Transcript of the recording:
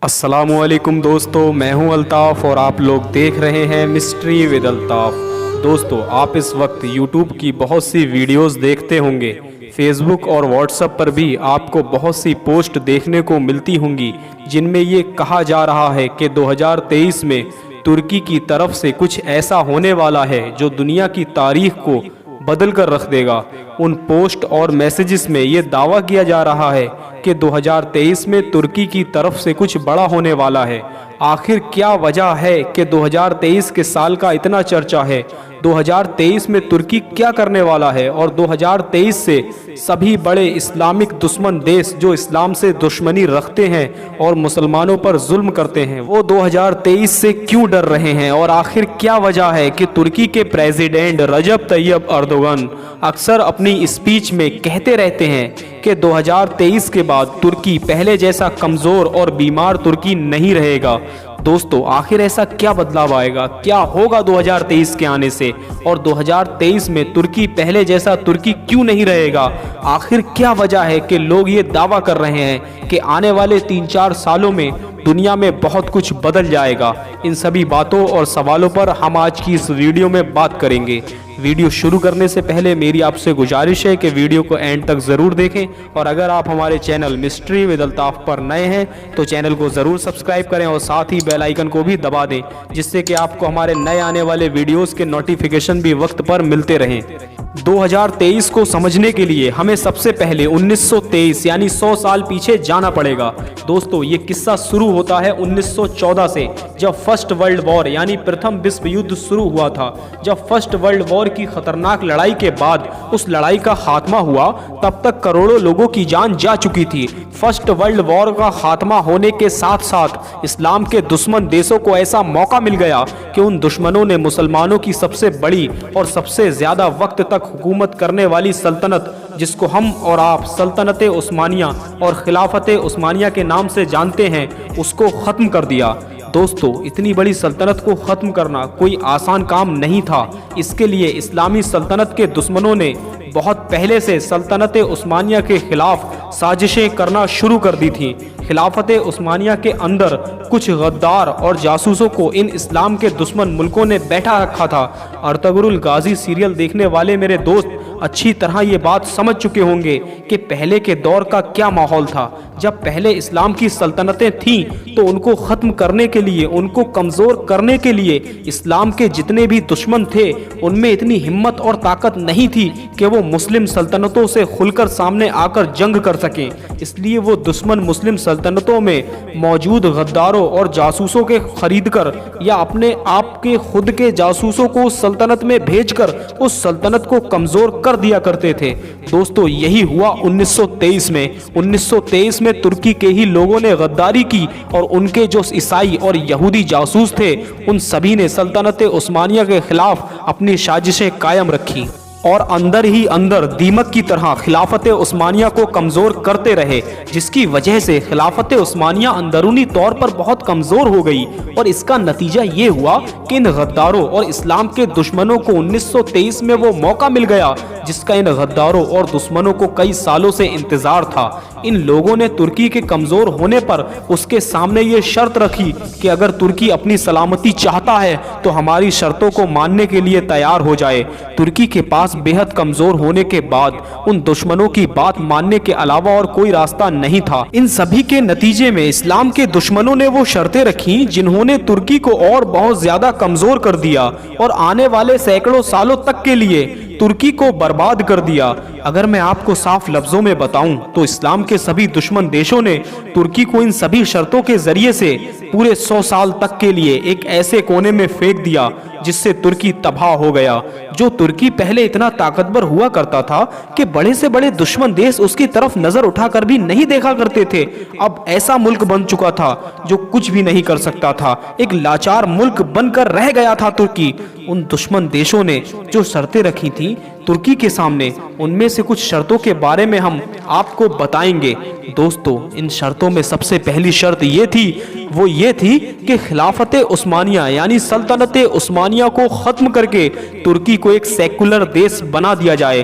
السلام علیکم دوستو، میں ہوں الطاف اور آپ لوگ دیکھ رہے ہیں مسٹری ود الطاف۔ دوستو، آپ اس وقت یوٹیوب کی بہت سی ویڈیوز دیکھتے ہوں گے، فیس بک اور واٹس ایپ پر بھی آپ کو بہت سی پوسٹ دیکھنے کو ملتی ہوں گی جن میں یہ کہا جا رہا ہے کہ 2023 میں ترکی کی طرف سے کچھ ایسا ہونے والا ہے جو دنیا کی تاریخ کو بدل کر رکھ دے گا۔ ان پوسٹ اور میسیجز میں یہ دعویٰ کیا جا رہا ہے کہ 2023 میں ترکی کی طرف سے کچھ بڑا ہونے والا ہے۔ آخر کیا وجہ ہے کہ 2023 کے سال کا اتنا چرچا ہے؟ 2023 میں ترکی کیا کرنے والا ہے؟ اور 2023 سے سبھی بڑے اسلامک دشمن دیش جو اسلام سے دشمنی رکھتے ہیں اور مسلمانوں پر ظلم کرتے ہیں، وہ 2023 سے کیوں ڈر رہے ہیں؟ اور آخر کیا وجہ ہے کہ ترکی کے پریزیڈنٹ رجب طیب اردوغان اکثر اپنی اسپیچ میں کہتے رہتے ہیں کہ 2023 کے بعد ترکی پہلے جیسا کمزور اور بیمار ترکی نہیں رہے گا؟ دوستو، آخر ایسا کیا بدلاؤ آئے گا؟ کیا ہوگا 2023 کے آنے سے؟ اور 2023 میں ترکی پہلے جیسا ترکی کیوں نہیں رہے گا؟ آخر کیا وجہ ہے کہ لوگ یہ دعویٰ کر رہے ہیں کہ آنے والے 3-4 سالوں میں دنیا میں بہت کچھ بدل جائے گا؟ ان سبھی باتوں اور سوالوں پر ہم آج کی اس ویڈیو میں بات کریں گے۔ ویڈیو شروع کرنے سے پہلے میری آپ سے گزارش ہے کہ ویڈیو کو اینڈ تک ضرور دیکھیں، اور اگر آپ ہمارے چینل مسٹری ود الطاف پر نئے ہیں تو چینل کو ضرور سبسکرائب کریں اور ساتھ ہی بیل آئیکن کو بھی دبا دیں، جس سے کہ آپ کو ہمارے نئے آنے والے ویڈیوز کے نوٹیفیکیشن بھی وقت پر ملتے رہیں۔ 2023 کو سمجھنے کے لیے ہمیں سب سے پہلے 1923 یعنی 100 سال پیچھے جانا پڑے گا۔ دوستو، یہ قصہ شروع ہوتا ہے 1914 سے، جب فرسٹ ورلڈ وار یعنی پرتھم وشو یدھ شروع ہوا تھا۔ جب فرسٹ ورلڈ وار کی خطرناک لڑائی کے بعد اس لڑائی کا خاتمہ ہوا، تب تک کروڑوں لوگوں کی جان جا چکی تھی۔ فرسٹ ورلڈ وار کا خاتمہ ہونے کے ساتھ ساتھ اسلام کے دشمن دیشوں کو ایسا موقع مل گیا کہ ان دشمنوں نے مسلمانوں کی سب سے بڑی اور سب سے زیادہ وقت تک حکومت کرنے والی سلطنت، جس کو ہم اور آپ سلطنت عثمانیہ اور خلافت عثمانیہ کے نام سے جانتے ہیں، اس کو ختم کر دیا۔ دوستو، اتنی بڑی سلطنت کو ختم کرنا کوئی آسان کام نہیں تھا۔ اس کے لیے اسلامی سلطنت کے دشمنوں نے بہت پہلے سے سلطنت عثمانیہ کے خلاف سازشیں کرنا شروع کر دی تھیں۔ خلافت عثمانیہ کے اندر کچھ غدار اور جاسوسوں کو ان اسلام کے دشمن ملکوں نے بیٹھا رکھا تھا۔ ارطغرل غازی سیریل دیکھنے والے میرے دوست اچھی طرح یہ بات سمجھ چکے ہوں گے کہ پہلے کے دور کا کیا ماحول تھا۔ جب پہلے اسلام کی سلطنتیں تھیں تو ان کو ختم کرنے کے لیے، ان کو کمزور کرنے کے لیے اسلام کے جتنے بھی دشمن تھے ان میں اتنی ہمت اور طاقت نہیں تھی کہ وہ مسلم سلطنتوں سے کھل کر سامنے آ کر جنگ کر سکیں۔ اس لیے وہ دشمن مسلم سلطنتوں میں موجود غداروں اور جاسوسوں کے خرید کر یا اپنے آپ کے خود کے جاسوسوں کو سلطنت میں بھیج کر اس سلطنت کو کمزور کر دیا کرتے تھے۔ دوستو، یہی ہوا 1923 میں۔ 1923 میں ترکی کے ہی لوگوں نے غداری کی اور ان کے جو عیسائی اور یہودی جاسوس تھے ان سبھی نے سلطنت عثمانیہ کے خلاف اپنی سازشیں قائم رکھی اور اندر ہی اندر دیمک کی طرح خلافت عثمانیہ کو کمزور کرتے رہے، جس کی وجہ سے خلافت عثمانیہ اندرونی طور پر بہت کمزور ہو گئی۔ اور اس کا نتیجہ یہ ہوا کہ ان غداروں اور اسلام کے دشمنوں کو 1923 میں وہ موقع مل گیا جس کا ان غداروں اور دشمنوں کو کئی سالوں سے انتظار تھا۔ ان لوگوں نے ترکی کے کمزور ہونے پر اس کے سامنے یہ شرط رکھی کہ اگر ترکی اپنی سلامتی چاہتا ہے تو ہماری شرطوں کو ماننے کے لیے تیار ہو جائے۔ ترکی کے پاس بے حد کمزور ہونے کے بعد ان دشمنوں کی بات ماننے کے علاوہ اور کوئی راستہ نہیں تھا۔ ان سبھی کے نتیجے میں اسلام کے دشمنوں نے وہ شرطیں رکھی جنہوں نے ترکی کو اور بہت زیادہ کمزور کر دیا اور آنے والے سینکڑوں سالوں تک کے لیے ترکی کو برباد کر دیا۔ اگر میں آپ کو صاف لفظوں میں بتاؤں تو اسلام کے سبھی دشمن دیشوں نے ترکی کو ان سبھی شرطوں کے ذریعے سے پورے 100 سال تک کے لیے ایک ایسے کونے میں پھینک دیا جس سے ترکی تباہ ہو گیا۔ جو ترکی پہلے اتنا طاقتور ہوا کرتا تھا کہ بڑے سے بڑے دشمن دیش اس کی طرف نظر اٹھا کر بھی نہیں دیکھا کرتے تھے، اب ایسا ملک بن چکا تھا جو کچھ بھی نہیں کر سکتا تھا۔ ایک لاچار ملک بن کر رہ گیا تھا ترکی۔ ان دشمن دیشوں نے جو شرطیں رکھی تھیں ترکی کے سامنے، ان میں سے کچھ شرطوں کے بارے میں ہم آپ کو بتائیں گے۔ دوستو، ان شرطوں میں سب سے پہلی شرط یہ تھی کہ خلافت عثمانیہ یعنی سلطنت عثمانیہ کو ختم کر کے ترکی کو ایک سیکولر دیش بنا دیا جائے۔